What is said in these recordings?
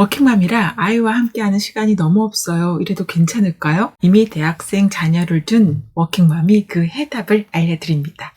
워킹맘이라 아이와 함께하는 시간이 너무 없어요. 이래도 괜찮을까요? 이미 대학생 자녀를 둔 워킹맘이 그 해답을 알려드립니다.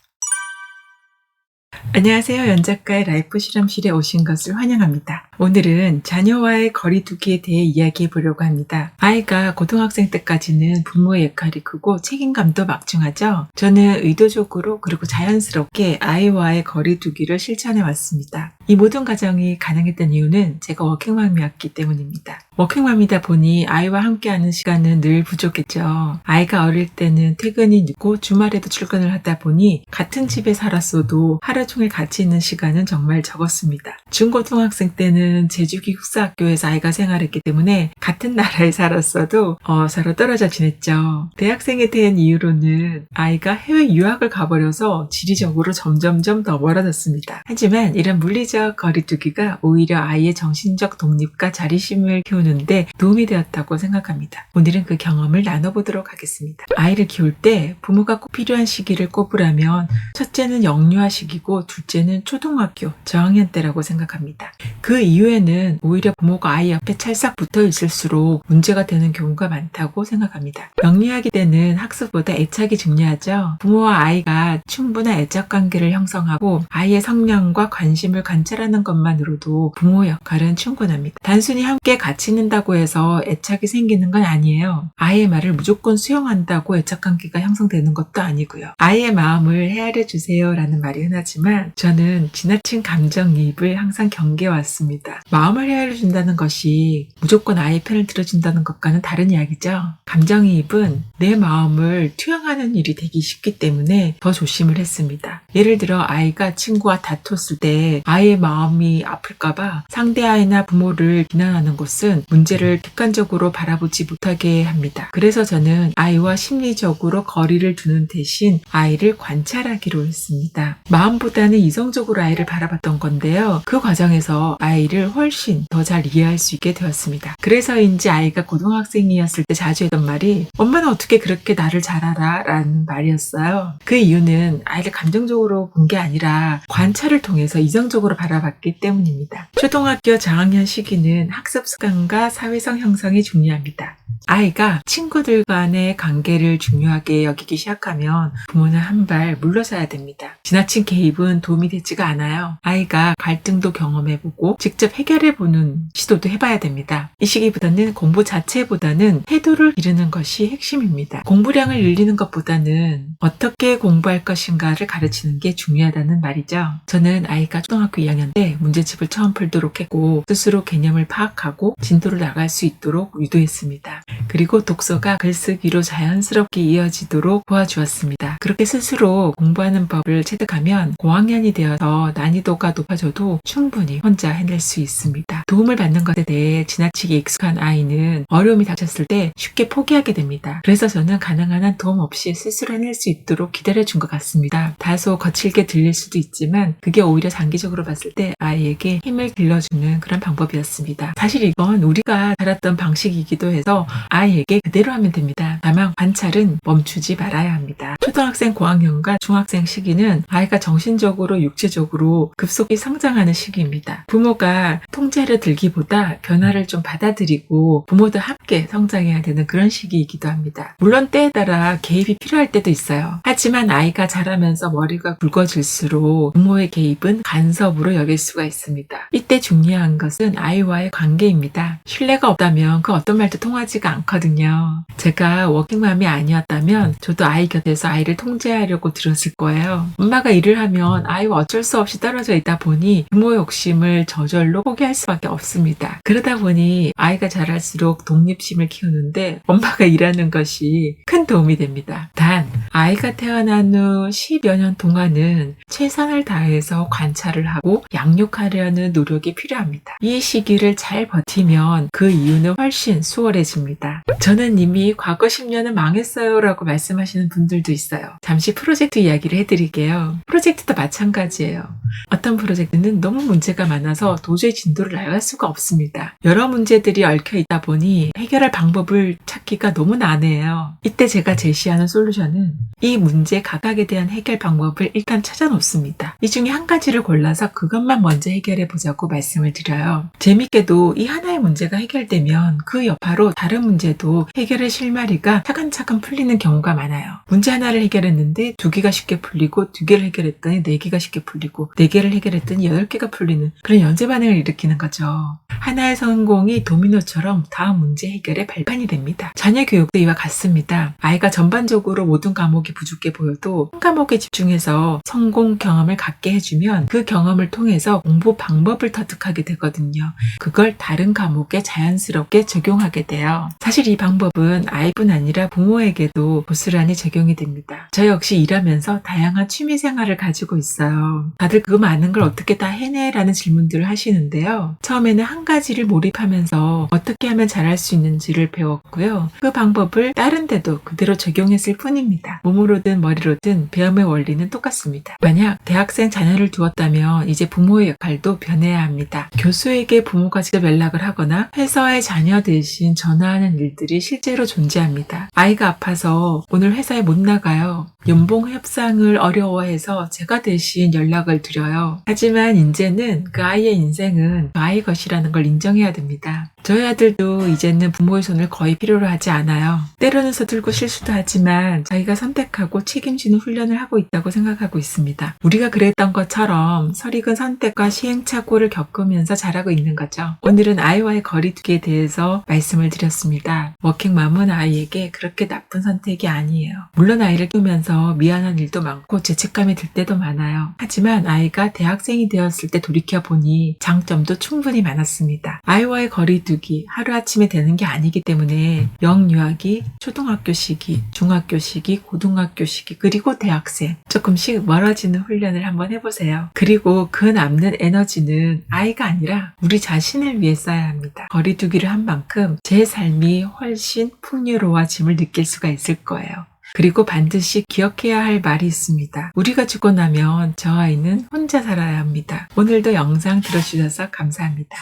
안녕하세요. 연작가의 라이프 실험실에 오신 것을 환영합니다. 오늘은 자녀와의 거리두기에 대해 이야기해 보려고 합니다. 아이가 고등학생 때까지는 부모의 역할이 크고 책임감도 막중하죠. 저는 의도적으로 그리고 자연스럽게 아이와의 거리두기를 실천해 왔습니다. 이 모든 과정이 가능했던 이유는 제가 워킹맘이었기 때문입니다. 워킹맘이다 보니 아이와 함께하는 시간은 늘 부족했죠. 아이가 어릴 때는 퇴근이 늦고 주말에도 출근을 하다 보니 같은 집에 살았어도 하루 종일 같이 있는 시간은 정말 적었습니다. 중고등학생 때는 제주기숙사학교에서 아이가 생활했기 때문에 같은 나라에 살았어도 서로 떨어져 지냈죠. 대학생이 된 이후로는 아이가 해외 유학을 가버려서 지리적으로 점점점 더 멀어졌습니다. 하지만 이런 물리적 거리두기가 오히려 아이의 정신적 독립과 자립심을 키우는데 도움이 되었다고 생각합니다. 오늘은 그 경험을 나눠보도록 하겠습니다. 아이를 키울 때 부모가 꼭 필요한 시기를 꼽으라면 첫째는 영유아 시기고 둘째는 초등학교 저학년 때라고 생각합니다. 그 이후에는 오히려 부모가 아이 옆에 찰싹 붙어 있을수록 문제가 되는 경우가 많다고 생각합니다. 영유아기 때는 학습보다 애착이 중요하죠. 부모와 아이가 충분한 애착 관계를 형성하고 아이의 성향과 관심을 관찰하는 것만으로도 부모의 역할은 충분합니다. 단순히 함께 같이 있는다고 해서 애착이 생기는 건 아니에요. 아이의 말을 무조건 수용한다고 애착 관계가 형성되는 것도 아니고요. 아이의 마음을 헤아려 주세요 라는 말이 흔하지만 저는 지나친 감정이입을 항상 경계해왔습니다. 마음을 헤아려 준다는 것이 무조건 아이의 편을 들어준다는 것과는 다른 이야기죠. 감정이입은 내 마음을 투영하는 일이 되기 쉽기 때문에 더 조심을 했습니다. 예를 들어 아이가 친구와 다퉜을 때 아이의 마음이 아플까봐 상대 아이나 부모를 비난하는 것은 문제를 객관적으로 바라보지 못하게 합니다. 그래서 저는 아이와 심리적으로 거리를 두는 대신 아이를 관찰하기로 했습니다. 마음보다는 이성적으로 아이를 바라봤던 건데요. 그 과정에서 아이를 훨씬 더 잘 이해할 수 있게 되었습니다. 그래서인지 아이가 고등학생이었을 때 자주 했던 말이 엄마는 어떻게 그렇게 나를 잘 알아? 라는 말이었어요. 그 이유는 아이를 감정적으로 본 게 아니라 관찰을 통해서 이성적으로 바라봤기 때문입니다. 초등학교 저학년 시기는 학습 습관과 사회성 형성이 중요합니다. 아이가 친구들 간의 관계를 중요하게 여기기 시작하면 부모는 한 발 물러서야 됩니다. 지나친 개입은 도움이 되지가 않아요. 아이가 갈등도 경험해보고 직접 해결해보는 시도도 해봐야 됩니다. 이 시기보다는 공부 자체보다는 태도를 기르는 것이 핵심입니다. 공부량을 늘리는 것보다는 어떻게 공부할 것인가를 가르치는 게 중요하다는 말이죠. 저는 아이가 초등학교 2학년 때 문제집을 처음 풀도록 했고 스스로 개념을 파악하고 진도를 나갈 수 있도록 유도했습니다. 그리고 독서가 글쓰기로 자연스럽게 이어지도록 도와주었습니다. 그렇게 스스로 공부하는 법을 체득하면 고학년이 되어서 난이도가 높아져도 충분히 혼자 해낼 수 있습니다. 도움을 받는 것에 대해 지나치게 익숙한 아이는 어려움이 닥쳤을 때 쉽게 포기하게 됩니다. 그래서 저는 가능한 한 도움 없이 스스로 해낼 수 있도록 기다려준 것 같습니다. 다소 거칠게 들릴 수도 있지만 그게 오히려 장기적으로 봤을 때 아이에게 힘을 길러주는 그런 방법이었습니다. 사실 이건 우리가 자랐던 방식이기도 해서 아이에게 그대로 하면 됩니다. 다만 관찰은 멈추지 말아야 합니다. 초등학생 고학년과 중학생 시기는 아이가 정신적으로 육체적으로 급속히 성장하는 시기입니다. 부모가 통제하려 들기보다 변화를 좀 받아들이고 부모도 함께 성장해야 되는 그런 시기이기도 합니다. 물론 때에 따라 개입이 필요할 때도 있어요. 하지만 아이가 자라면서 머리가 굵어질수록 부모의 개입은 간섭으로 여길 수가 있습니다. 이때 중요한 것은 아이와의 관계입니다. 신뢰가 없다면 그 어떤 말도 통하지가 않거든요. 제가 워킹맘이 아니었다면 저도 아이 곁에서 아이를 통제하려고 들었을 거예요. 엄마가 일을 하면 아이와 어쩔 수 없이 떨어져 있다 보니 부모의 욕심을 저절로 포기할 수밖에 없습니다. 그러다 보니 아이가 자랄수록 독립심을 키우는데 엄마가 일하는 것이 큰 도움이 됩니다. 단 아이가 태어난 후 10여 년 동안은 최선을 다해서 관찰을 하고 양육하려는 노력이 필요합니다. 이 시기를 잘 버티면 그 이유는 훨씬 수월해집니다. 저는 이미 과거 10년은 망했어요 라고 말씀하시는 분들도 있어요. 잠시 프로젝트 이야기를 해드릴게요. 프로젝트도 마찬가지예요. 어떤 프로젝트는 너무 문제가 많아서 도저히 진도를 나갈 수가 없습니다. 여러 문제들이 얽혀 있다 보니 해결할 방법을 찾기가 너무 난해해요. 이때 제가 제시하는 솔루션은 이 문제 각각에 대한 해결 방법을 일단 찾아 놓습니다. 이 중에 한 가지를 골라서 그것만 먼저 해결해 보자고 말씀을 드려요. 재밌게도 이 하나의 문제가 해결되면 그 여파로 다른 문제도 해결의 실마리가 차근차근 풀리는 경우가 많아요. 문제 하나를 해결했는데 2개가 쉽게 풀리고 2개를 해결했더니 4개가 쉽게 풀리고 4개를 해결했더니 8개가 풀리는 그런 연쇄 반응을 일으키는 거죠. 하나의 성공이 도미노처럼 다음 문제 해결의 발판이 됩니다. 자녀 교육도 이와 같습니다. 아이가 전반적으로 모든 과목이 부족해 보여도 한 과목에 집중해서 성공 경험을 갖게 해주면 그 경험을 통해서 공부 방법을 터득하게 되거든요. 그걸 다른 과목에 자연스럽게 적용하게 돼요. 사실 이 방법은 아이뿐 아니라 부모에게도 고스란히 적용이 됩니다. 저 역시 일하면서 다양한 취미 생활을 가지고 있어요. 다들 그거 많은 걸 어떻게 다 해내? 라는 질문들을 하시는데요. 처음에는 한 가지를 몰입하면서 어떻게 하면 잘할 수 있는지를 배웠고요. 그 방법을 다른 데도 그대로 적용했을 뿐입니다. 몸으로든 머리로든 배움의 원리는 똑같습니다. 만약 대학생 자녀를 두었다면 이제 부모의 역할도 변해야 합니다. 교수에게 부모가 직접 연락을 하거나 회사의 자녀 대신 전화하는 일들이 실제로 존재합니다. 아이가 아파서 오늘 회사에 못 나가요. 연봉 협상을 어려워해서 제가 대신 연락을 드려요. 하지만 이제는 그 아이의 인생은 그 아이 것이라는 걸 인정해야 됩니다. 저희 아들도 이제는 부모의 손을 거의 필요로 하지 않아요. 때로는 서툴고 실수도 하지만 자기가 선택하고 책임지는 훈련을 하고 있다고 생각하고 있습니다. 우리가 그랬던 것처럼 설익은 선택과 시행착오를 겪으면서 자라고 있는 거죠. 오늘은 아이와의 거리두기에 대해서 말씀을 드렸습니다. 워킹맘은 아이에게 그렇게 나쁜 선택이 아니에요. 물론 아이를 키우면서 미안한 일도 많고 죄책감이 들 때도 많아요. 하지만 아이가 대학생이 되었을 때 돌이켜보니 장점도 충분히 많았습니다. 아이와의 거리두기 하루아침에 되는 게 아니기 때문에 영유아기, 초등학교 시기, 중학교 시기, 고등학교 시기, 그리고 대학생 조금씩 멀어지는 훈련을 한번 해보세요. 그리고 그 남는 에너지는 아이가 아니라 우리 자신을 위해 써야 합니다. 거리두기를 한 만큼 제 삶이 훨씬 풍요로워짐을 느낄 수가 있을 거예요. 그리고 반드시 기억해야 할 말이 있습니다. 우리가 죽고 나면 저 아이는 혼자 살아야 합니다. 오늘도 영상 들어주셔서 감사합니다.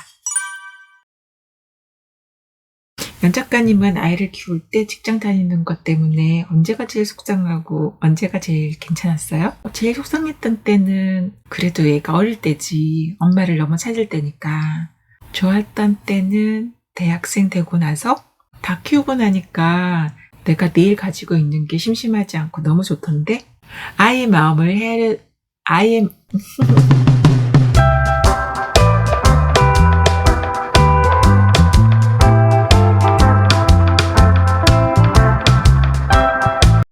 연 작가님은 아이를 키울 때 직장 다니는 것 때문에 언제가 제일 속상하고 언제가 제일 괜찮았어요? 제일 속상했던 때는 그래도 얘가 어릴 때지 엄마를 너무 찾을 때니까. 좋았던 때는 대학생 되고 나서 다 키우고 나니까 내가 내일 가지고 있는 게 심심하지 않고 너무 좋던데 아이의 마음을